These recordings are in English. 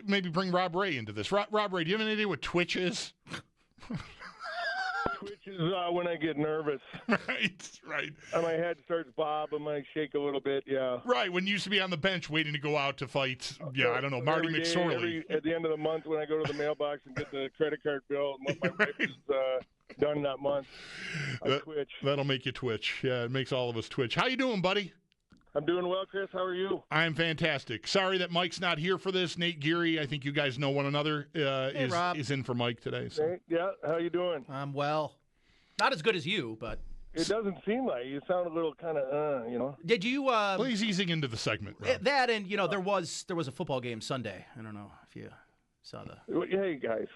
maybe bring Rob Ray into this. Rob Ray, do you have any idea what Twitch is? Twitch is when I get nervous. Right. And my head starts bobbing, I shake a little bit, yeah. Right, when you used to be on the bench waiting to go out to fight, I don't know, Marty McSorley. At the end of the month when I go to the mailbox and get the credit card bill and what my wife has done that month, I twitch. That'll make you twitch. Yeah, it makes all of us twitch. How you doing, buddy? I'm doing well, Chris. How are you? I'm fantastic. Sorry that Mike's not here for this. Nate Geary, I think you guys know one another, is in for Mike today. So. Nate, yeah, how you doing? I'm well. Not as good as you, but... It doesn't seem like you sound a little kind of, Did you? Well, he's easing into the segment. Rob. That and there was a football game Sunday. I don't know if you saw the. Hey guys,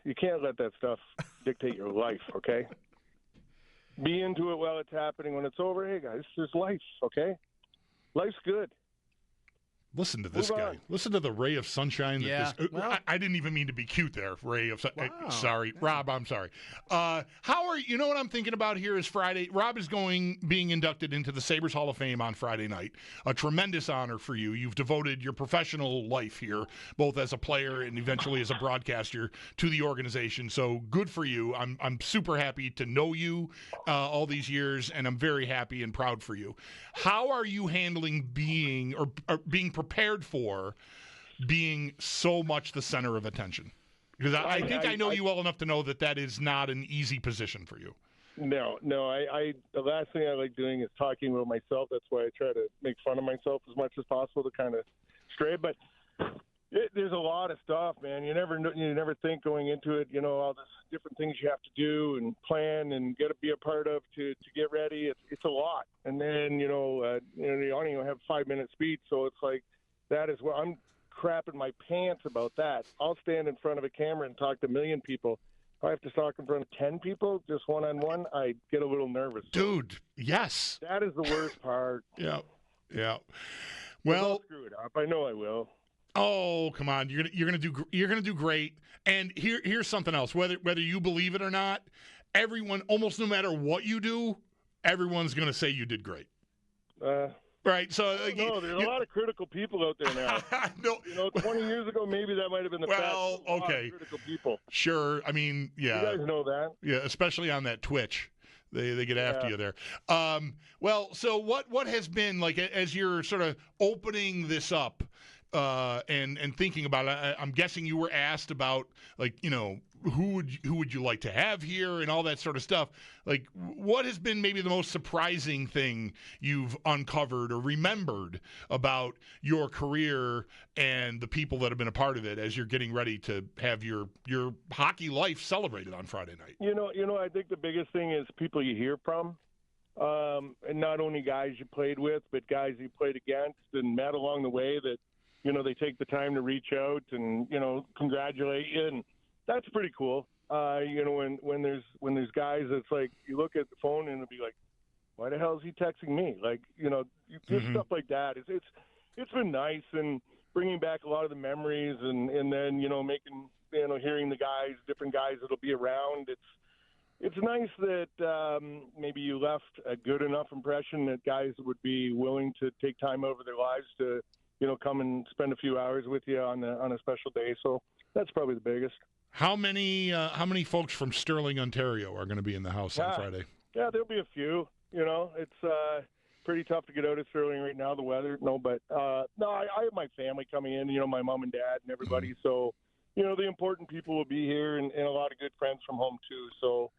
you can't let that stuff dictate your life, okay? Be into it while it's happening. When it's over, hey guys, there's life, okay? Life's good. Listen to this guy. Listen to the ray of sunshine. Yeah. I didn't even mean to be cute there, ray of sunshine. Wow. Sorry. Rob, I'm sorry. How are you? You know what I'm thinking about here is Friday. Rob is being inducted into the Sabres Hall of Fame on Friday night. A tremendous honor for you. You've devoted your professional life here, both as a player and eventually as a broadcaster, to the organization. So good for you. I'm super happy to know you all these years, and I'm very happy and proud for you. How are you handling being prepared for being so much the center of attention? Because I think I know you well enough to know that is not an easy position for you. No. The last thing I like doing is talking about myself. That's why I try to make fun of myself as much as possible to kind of stray. But there's a lot of stuff, man. You never think going into it, all this different things you have to do and plan and get to be a part of to get ready. It's a lot. And then, you don't even have 5-minute speech. So it's like, that is what I'm crapping my pants about that. I'll stand in front of a camera and talk to 1 million people. If I have to talk in front of 10 people, just one-on-one, I get a little nervous. Dude, yes. That is the worst part. Yeah. Well, I'll screw it up. I know I will. Oh, come on! You're gonna do great. And here's something else. Whether you believe it or not, everyone, almost no matter what you do, everyone's gonna say you did great. Right. So no, there's a lot of critical people out there now. No. 20 years ago, maybe that might have been the well, fact. Okay. Critical people. Sure. I mean, yeah. You guys know that. Yeah, especially on that Twitch. They get after you there. Well, so what has been, like, as you're sort of opening this up and thinking about it, I'm guessing you were asked about, like, who would you like to have here and all that sort of stuff. Like, what has been maybe the most surprising thing you've uncovered or remembered about your career and the people that have been a part of it as you're getting ready to have your hockey life celebrated on Friday night? I think the biggest thing is people you hear from, and not only guys you played with, but guys you played against and met along the way that, they take the time to reach out and, congratulate you. And that's pretty cool. When there's guys that's like, you look at the phone and it'll be like, why the hell is he texting me? Like, just stuff like that. It's been nice and bringing back a lot of the memories and then, making, hearing the guys, different guys that'll be around. It's nice that maybe you left a good enough impression that guys would be willing to take time over their lives to, come and spend a few hours with you on a special day. So that's probably the biggest. How many folks from Sterling, Ontario are going to be in the house on Friday? Yeah, there'll be a few. It's pretty tough to get out of Sterling right now, the weather. I have my family coming in, my mom and dad and everybody. Mm-hmm. So, the important people will be here and a lot of good friends from home too. So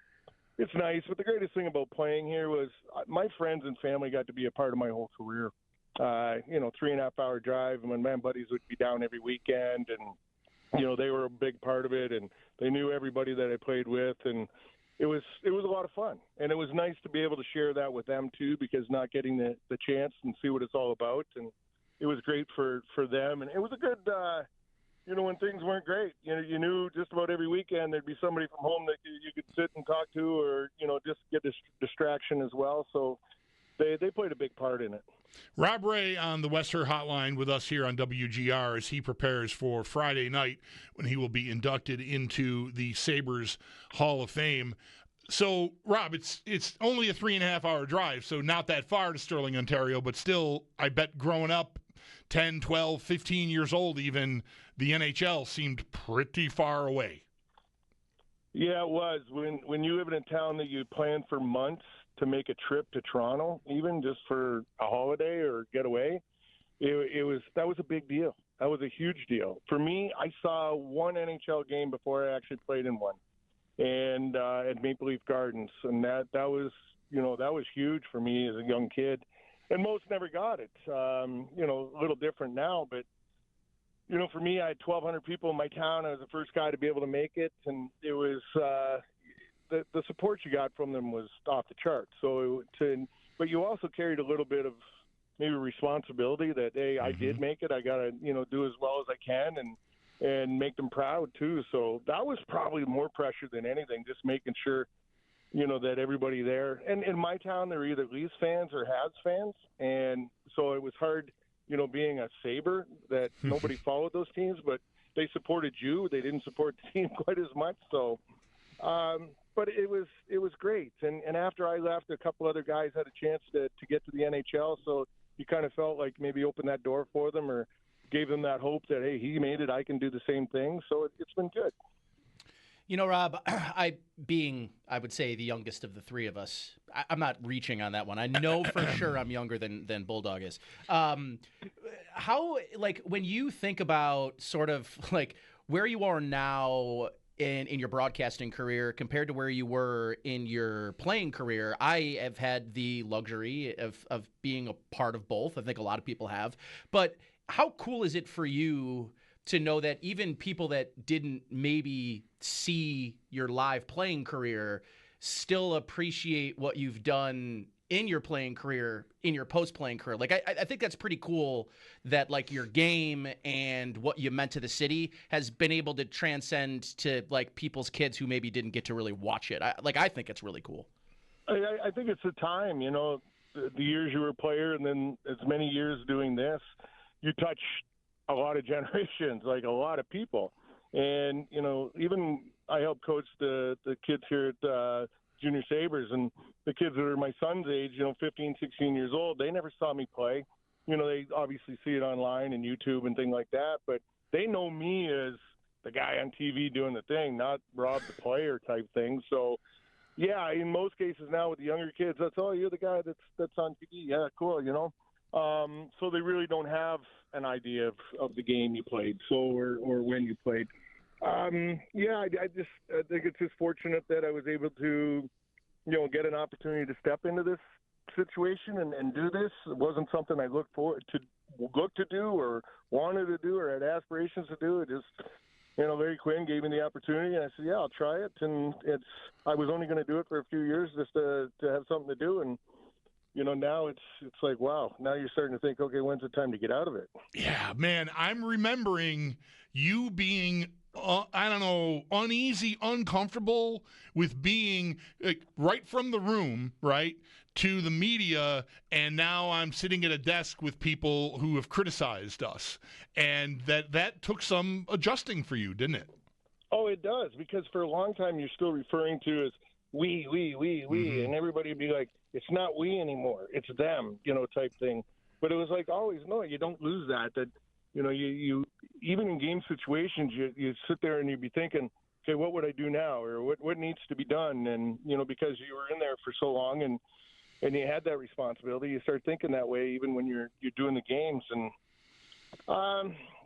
it's nice. But the greatest thing about playing here was my friends and family got to be a part of my whole career. 3.5-hour drive, and my buddies would be down every weekend, and they were a big part of it, and they knew everybody that I played with, and it was a lot of fun, and it was nice to be able to share that with them too, because not getting the chance and see what it's all about, and it was great for them, and it was a good when things weren't great, you knew just about every weekend there'd be somebody from home that you could sit and talk to, or just get this distraction as well. So they played a big part in it. Rob Ray on the Wester Hotline with us here on WGR as he prepares for Friday night when he will be inducted into the Sabres Hall of Fame. So, Rob, it's only a 3.5-hour drive, so not that far to Sterling, Ontario, but still, I bet growing up, 10, 12, 15 years old even, the NHL seemed pretty far away. Yeah, it was. When you live in a town that you plan for months to make a trip to Toronto, even just for a holiday or get away, that was a big deal. That was a huge deal. For me, I saw one NHL game before I actually played in one, and at Maple Leaf Gardens, and that was huge for me as a young kid. And most never got it. A little different now, but for me, I had 1,200 people in my town. I was the first guy to be able to make it, and it was the support you got from them was off the charts. But you also carried a little bit of maybe responsibility that, hey, I did make it. I got to do as well as I can and make them proud too. So that was probably more pressure than anything, just making sure that everybody there. And in my town, they're either Leafs fans or Habs fans, and so it was hard. Being a Sabre, that nobody followed those teams, but they supported you. They didn't support the team quite as much. So, but it was great. And after I left, a couple other guys had a chance to get to the NHL. So you kind of felt like maybe opened that door for them or gave them that hope that, hey, he made it, I can do the same thing. So it's been good. Rob, I would say, the youngest of the three of us, I'm not reaching on that one. I know for sure I'm younger than Bulldog is. How, when you think about sort of where you are now in your broadcasting career compared to where you were in your playing career, I have had the luxury of being a part of both. I think a lot of people have. But how cool is it for you to know that even people that didn't maybe see your live playing career still appreciate what you've done in your playing career, in your post-playing career? I think that's pretty cool that, your game and what you meant to the city has been able to transcend to, people's kids who maybe didn't get to really watch it. I think it's really cool. I think it's the time, the years you were a player and then as many years doing this, you touch a lot of generations, a lot of people. And, even I help coach the kids here at Junior Sabres, and the kids that are my son's age, 15, 16 years old, they never saw me play. They obviously see it online and YouTube and things like that, but they know me as the guy on TV doing the thing, not Rob the player type thing. So, yeah, in most cases now with the younger kids, that's, oh, you're the guy that's on TV. Yeah, cool, So they really don't have an idea of the game you played, or when you played. I think it's just fortunate that I was able to, get an opportunity to step into this situation and do this. It wasn't something I looked to do or wanted to do or had aspirations to do. It just, Larry Quinn gave me the opportunity, and I said, yeah, I'll try it. And I was only going to do it for a few years just to have something to do. And now it's like, wow, now you're starting to think, okay, when's the time to get out of it? Yeah, man, I'm remembering you being, uneasy, uncomfortable with being right from the room, right, to the media, and now I'm sitting at a desk with people who have criticized us. And that took some adjusting for you, didn't it? Oh, it does, because for a long time you're still referring to as we, and everybody would be like, it's not we anymore, it's them, type thing. But it was always, no, you don't lose that you even in game situations, you sit there and you'd be thinking, okay, what would I do now? Or what needs to be done? And, because you were in there for so long and you had that responsibility, you start thinking that way even when you're doing the games. And,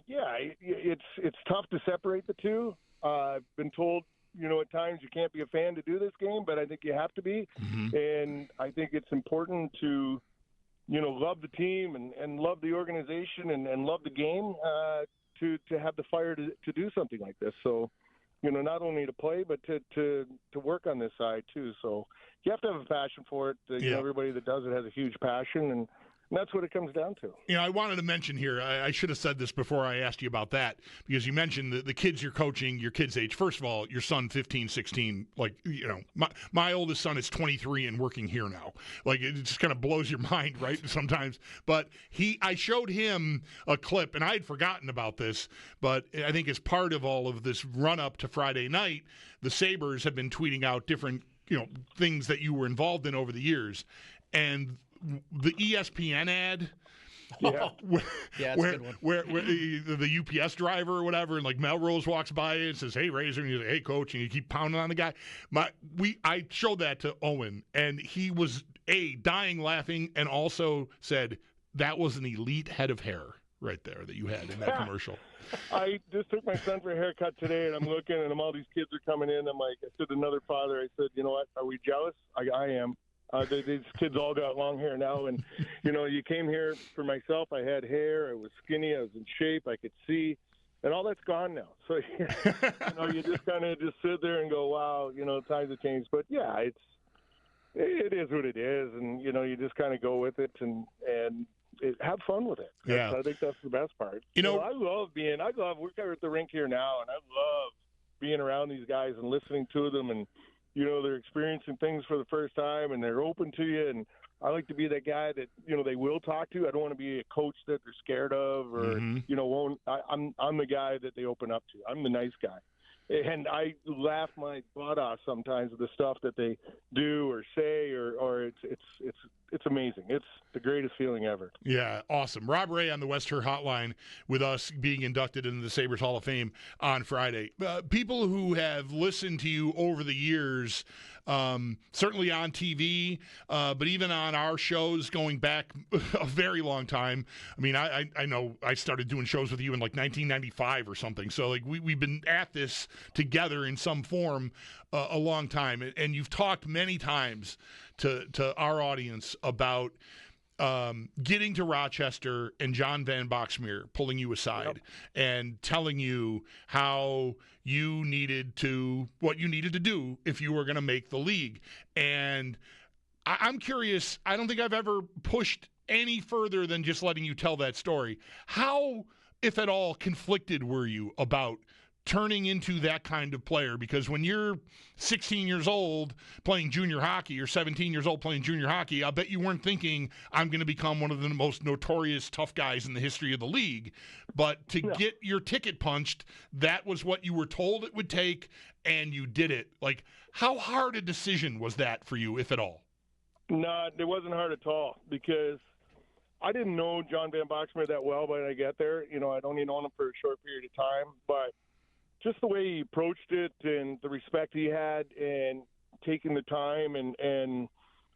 it's tough to separate the two. I've been told, at times you can't be a fan to do this game, but I think you have to be. And I think it's important to, love the team and love the organization and love the game to have the fire to do something like this. So, not only to play, but to work on this side too. So you have to have a passion for it. Everybody that does it has a huge passion, and that's what it comes down to. I wanted to mention here, I should have said this before I asked you about that, because you mentioned the kids you're coaching, your kids' age. First of all, your son, 15, 16, my oldest son is 23 and working here now. It just kind of blows your mind, right, sometimes. But I showed him a clip, and I had forgotten about this, but I think as part of all of this run-up to Friday night, the Sabres have been tweeting out different, things that you were involved in over the years. And the ESPN ad Yeah. Yeah, that's a good one. Where the UPS driver or whatever, and like Melrose walks by and says, "Hey, Razor," and you say, "Hey, coach," and you keep pounding on the guy. I showed that to Owen, and he was dying laughing, and also said that was an elite head of hair right there that you had in that commercial. I just took my son for a haircut today, and I'm looking, and all these kids are coming in. I'm like, I said to another father, I said, you know what? Are we jealous? I am. These kids all got long hair now, and you came here for myself. I had hair. I was skinny. I was in shape. I could see, and all that's gone now. So you just kind of just sit there and go, wow, times have changed. But yeah, it is what it is, and you just kind of go with it and have fun with it. Yeah, I think that's the best part. I love we're at the rink here now, and I love being around these guys and listening to them, and they're experiencing things for the first time, and they're open to you. And I like to be that guy that they will talk to. I don't want to be a coach that they're scared of, or won't. I'm the guy that they open up to. I'm the nice guy, and I laugh my butt off sometimes with the stuff that they do or say, or it's amazing. It's the greatest feeling ever. Yeah, awesome. Rob Ray on the West Her Hotline with us being inducted into the Sabres Hall of Fame on Friday. People who have listened to you over the years, certainly on TV, but even on our shows going back a very long time. I mean, I know I started doing shows with you in like 1995 or something. So like we've been at this together in some form a long time. And you've talked many times to our audience about getting to Rochester and John Van Boxmeer pulling you aside and telling you how you needed to, what you needed to do if you were going to make the league. And I'm curious, I don't think I've ever pushed any further than just letting you tell that story. How, if at all, conflicted were you about turning into that kind of player? Because when you're 16 years old playing junior hockey or 17 years old playing junior hockey, I bet you weren't thinking, I'm going to become one of the most notorious tough guys in the history of the league. But to get your ticket punched, that was what you were told it would take, and you did it. Like, how hard a decision was that for you, if at all? No, it wasn't hard at all, because I didn't know John Van Boxmeer that well when I got there. I'd only known him for a short period of time, but just the way he approached it and the respect he had and taking the time and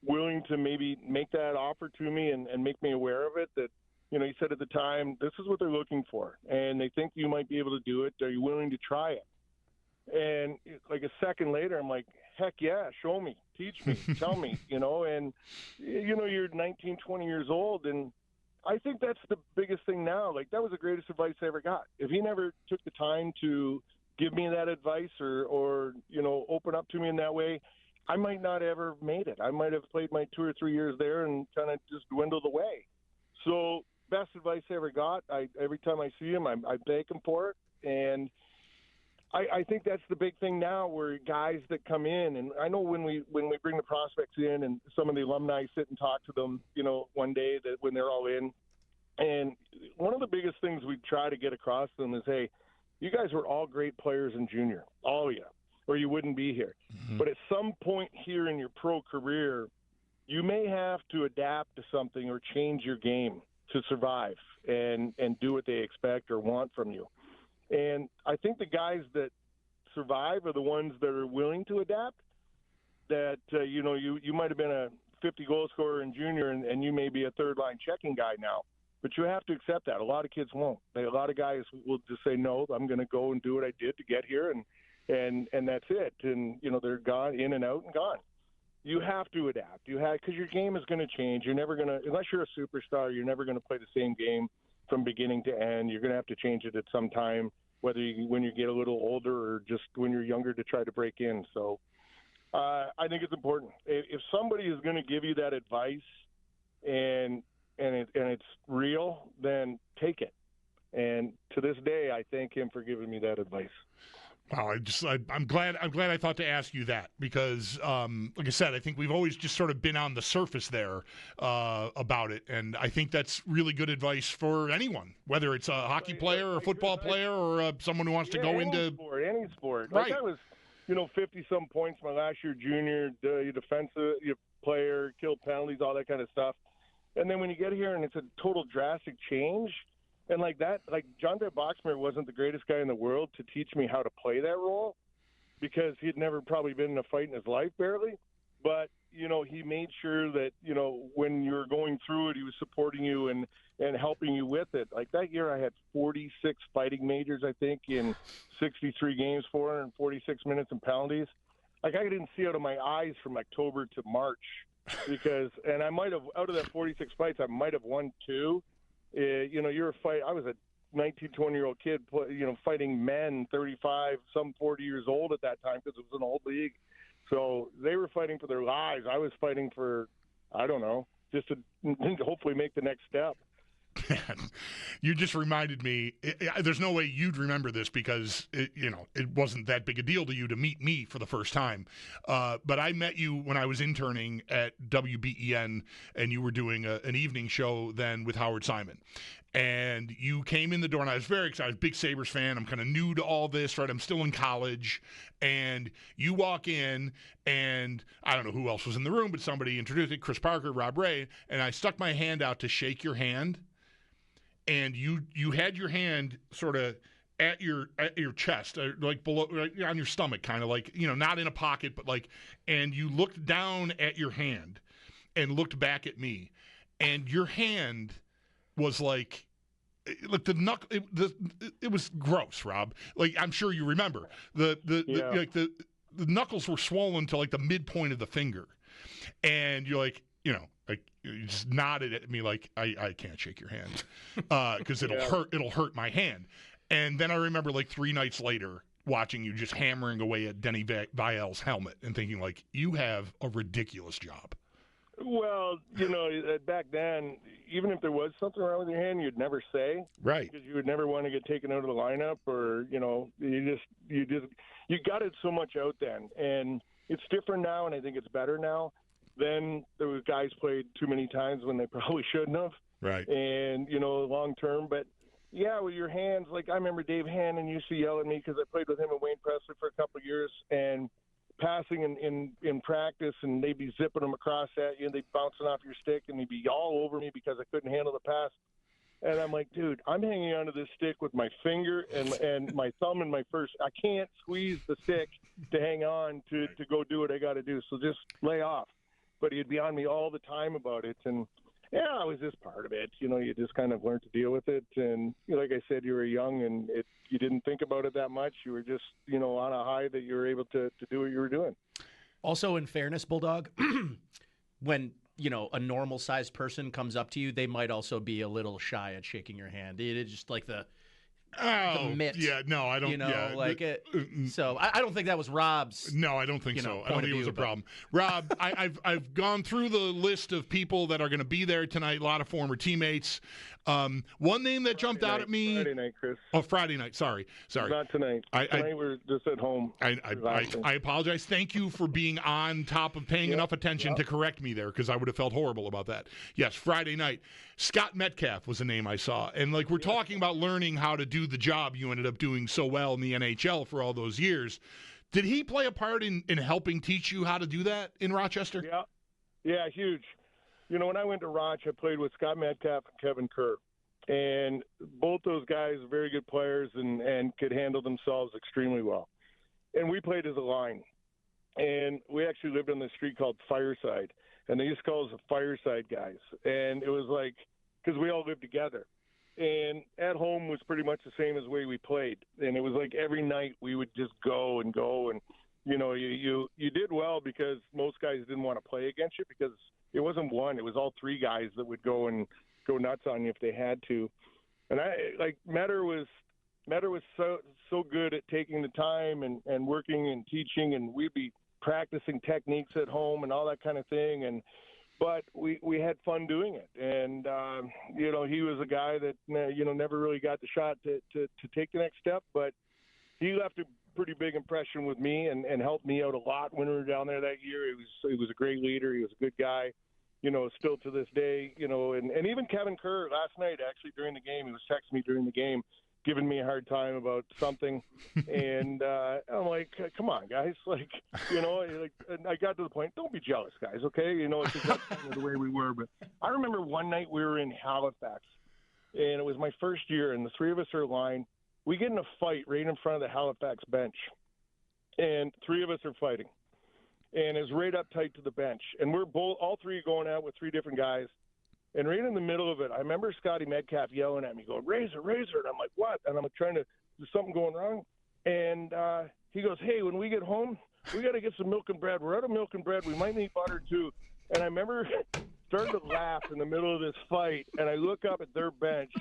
willing to maybe make that offer to me and make me aware of it, that, he said at the time, this is what they're looking for, and they think you might be able to do it. Are you willing to try it? And like a second later, I'm like, heck yeah, show me, teach me, tell me, and, you're 19, 20 years old, and I think that's the biggest thing now. Like, that was the greatest advice I ever got. If he never took the time to give me that advice or open up to me in that way, I might not ever made it. I might have played my 2 or 3 years there and kind of just dwindled away. So best advice I ever got. Every time I see him, I thank him for it. And I think that's the big thing now, where guys that come in, and I know when we bring the prospects in and some of the alumni sit and talk to them, one day that when they're all in, and one of the biggest things we try to get across to them is, hey, you guys were all great players in junior, all of you, or you wouldn't be here. Mm-hmm. But at some point here in your pro career, you may have to adapt to something or change your game to survive and do what they expect or want from you. And I think the guys that survive are the ones that are willing to adapt. That, you might have been a 50-goal scorer in junior, and you may be a third-line checking guy now. But you have to accept that. A lot of kids won't. A lot of guys will just say, no, I'm going to go and do what I did to get here, and that's it. And, they're gone, in and out and gone. You have to adapt. Because your game is going to change. You're never going to, unless you're a superstar, you're never going to play the same game from beginning to end. You're going to have to change it at some time, whether when you get a little older or just when you're younger, to try to break in. So I think it's important. If somebody is going to give you that advice and it's real, then take it. And to this day, I thank him for giving me that advice. Wow, I'm glad I thought to ask you that, because, like I said, I think we've always just sort of been on the surface there about it, and I think that's really good advice for anyone, whether it's a hockey player or a football player or someone who wants to go into any sport. Right. Like I was, 50-some points my last year junior, defensive player, killed penalties, all that kind of stuff. And then when you get here and it's a total drastic change, and like that, like John Brett Boxmeyer wasn't the greatest guy in the world to teach me how to play that role because he had never probably been in a fight in his life, barely. But, you know, he made sure that, you know, when you were going through it, he was supporting you and helping you with it. Like that year I had 46 fighting majors, I think, in 63 games, 446 minutes and penalties. Like I didn't see out of my eyes from October to March because, and I might have, out of that 46 fights, I might have won 2. You know, I was a 19, 20-year-old kid, you know, fighting men 35, some 40 years old at that time because it was an old league. So they were fighting for their lives. I was fighting for, I don't know, just to hopefully make the next step. You just reminded me, there's no way you'd remember this because, it wasn't that big a deal to you to meet me for the first time. But I met you when I was interning at WBEN, and you were doing an evening show then with Howard Simon. And you came in the door, and I was very excited. I was a big Sabres fan. I'm kind of new to all this, right? I'm still in college. And you walk in, and I don't know who else was in the room, but somebody introduced it, Chris Parker, Rob Ray, and I stuck my hand out to shake your hand. And you had your hand sort of at your chest, like below, right on your stomach, kind of like, you know, not in a pocket, but like, and you looked down at your hand and looked back at me, and your hand was like the knuckle. It was gross, Rob. Like I'm sure you remember the knuckles were swollen to like the midpoint of the finger, and you're like, you know. Like you just nodded at me like I can't shake your hand because it'll hurt my hand. And then I remember like 3 nights later watching you just hammering away at Denny Vial's helmet and thinking like you have a ridiculous job. Well, you know, back then, even if there was something wrong with your hand, you'd never say, right? Because you would never want to get taken out of the lineup, or you know, you got it so much out then, and it's different now, and I think it's better now. Then there was guys played too many times when they probably shouldn't have. Right. And, you know, long term. But, yeah, with your hands, like I remember Dave Hannon used to yell at me because I played with him and Wayne Presley for a couple of years. And passing in practice, and they'd be zipping them across at you, and they'd be bouncing off your stick, and they'd be all over me because I couldn't handle the pass. And I'm like, dude, I'm hanging onto this stick with my finger and my thumb and my first. I can't squeeze the stick to hang on to go do what I got to do. So just lay off. But he'd be on me all the time about it. And, yeah, it was just part of it. You know, you just kind of learned to deal with it. And, you know, like I said, you were young, and you didn't think about it that much. You were just, you know, on a high that you were able to do what you were doing. Also, in fairness, Bulldog, when, you know, a normal-sized person comes up to you, they might also be a little shy at shaking your hand. It's just like the mitt. Yeah, no, I don't. You know, yeah, like it. So I don't think that was Rob's. No, I don't think so. I don't think it was a problem. Rob, I've gone through the list of people that are going to be there tonight. A lot of former teammates. One name that jumped out at me. Friday night, Chris. Oh, Friday night. Sorry. Not tonight. Tonight we're just at home. I apologize. Thank you for being on top of paying enough attention to correct me there, because I would have felt horrible about that. Yes, Friday night. Scott Metcalf was a name I saw. And like we're talking about learning how to do the job you ended up doing so well in the NHL for all those years. Did he play a part in helping teach you how to do that in Rochester? Yeah, huge. You know, when I went to Roch, I played with Scott Metcalf and Kevin Kerr. And both those guys are very good players and could handle themselves extremely well. And we played as a line. And we actually lived on this street called Fireside. And they used to call us the Fireside guys. And it was like, because we all lived together. And at home was pretty much the same as the way we played. And it was like every night we would just go. And, you know, you did well because most guys didn't want to play against you because it wasn't one. It was all 3 guys that would go nuts on you if they had to. And Metter was so good at taking the time and working and teaching, and we'd be practicing techniques at home and all that kind of thing. But we had fun doing it. And, you know, he was a guy that, you know, never really got the shot to take the next step, but he left a pretty big impression with me and helped me out a lot when we were down there that year. He was a great leader. He was a good guy, you know, still to this day, you know, and even Kevin Kerr last night, actually during the game, he was texting me during the game. giving me a hard time about something, and I'm like, come on, guys, like, and I got to the point, don't be jealous, guys, okay? It's just that's kind of the way we were. But I remember one night we were in Halifax, and it was my first year, and the three of us are line. We get in a fight right in front of the Halifax bench, and three of us are fighting, and it's right up tight to the bench, and we're all three going out with three different guys. And right in the middle of it, I remember Scotty Metcalf yelling at me, going, Razor. And I'm like, what? And I'm trying to, there's something going wrong. And he goes, hey, when we get home, we got to get some milk and bread. We're out of milk and bread. We might need butter, too. And I remember starting to laugh in the middle of this fight. And I look up at their bench,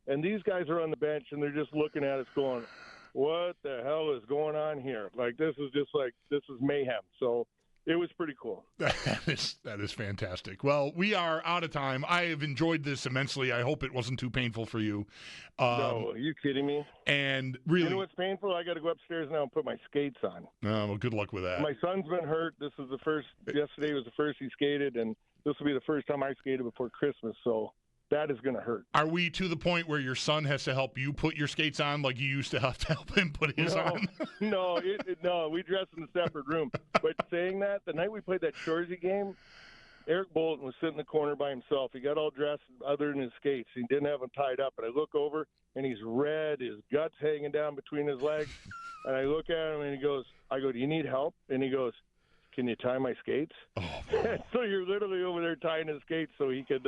and these guys are on the bench, and they're just looking at us going, what the hell is going on here? Like, this is mayhem. So it was pretty cool. That is fantastic. Well, we are out of time. I have enjoyed this immensely. I hope it wasn't too painful for you. No, are you kidding me? And really, you know what's painful? I got to go upstairs now and put my skates on. Oh, well, good luck with that. My son's been hurt. This is the first. Yesterday was the first he skated, and this will be the first time I skated before Christmas. So that is going to hurt. Are we to the point where your son has to help you put your skates on like you used to have to help him put his on? No, we dress in a separate room. But saying that, the night we played that Shoresy game, Eric Bolton was sitting in the corner by himself. He got all dressed other than his skates. He didn't have them tied up. And I look over, and he's red, his guts hanging down between his legs. And I look at him, and I go, do you need help? And he goes, can you tie my skates? Oh, so you're literally over there tying his skates so he could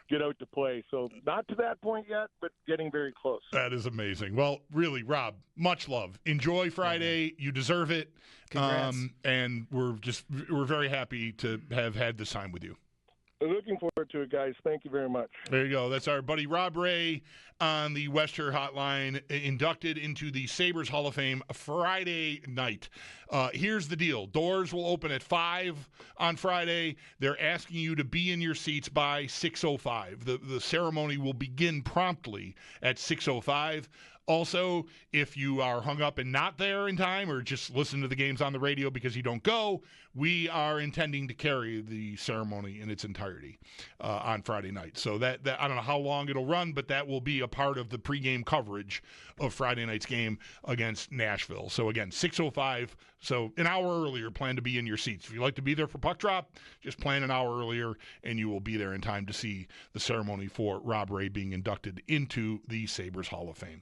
get out to play. So not to that point yet, but getting very close. That is amazing. Well, really, Rob, much love. Enjoy Friday. You deserve it. Congrats. And we're very happy to have had this time with you. Looking forward to it, guys. Thank you very much. There you go. That's our buddy Rob Ray on the Western Hotline, inducted into the Sabres Hall of Fame Friday night. Here's the deal. Doors will open at 5 on Friday. They're asking you to be in your seats by 6:05. The ceremony will begin promptly at 6:05. Also, if you are hung up and not there in time or just listen to the games on the radio because you don't go, we are intending to carry the ceremony in its entirety on Friday night. So that I don't know how long it'll run, but that will be a part of the pregame coverage of Friday night's game against Nashville. So again, 6:05. So an hour earlier, plan to be in your seats. If you'd like to be there for puck drop, just plan an hour earlier, and you will be there in time to see the ceremony for Rob Ray being inducted into the Sabres Hall of Fame.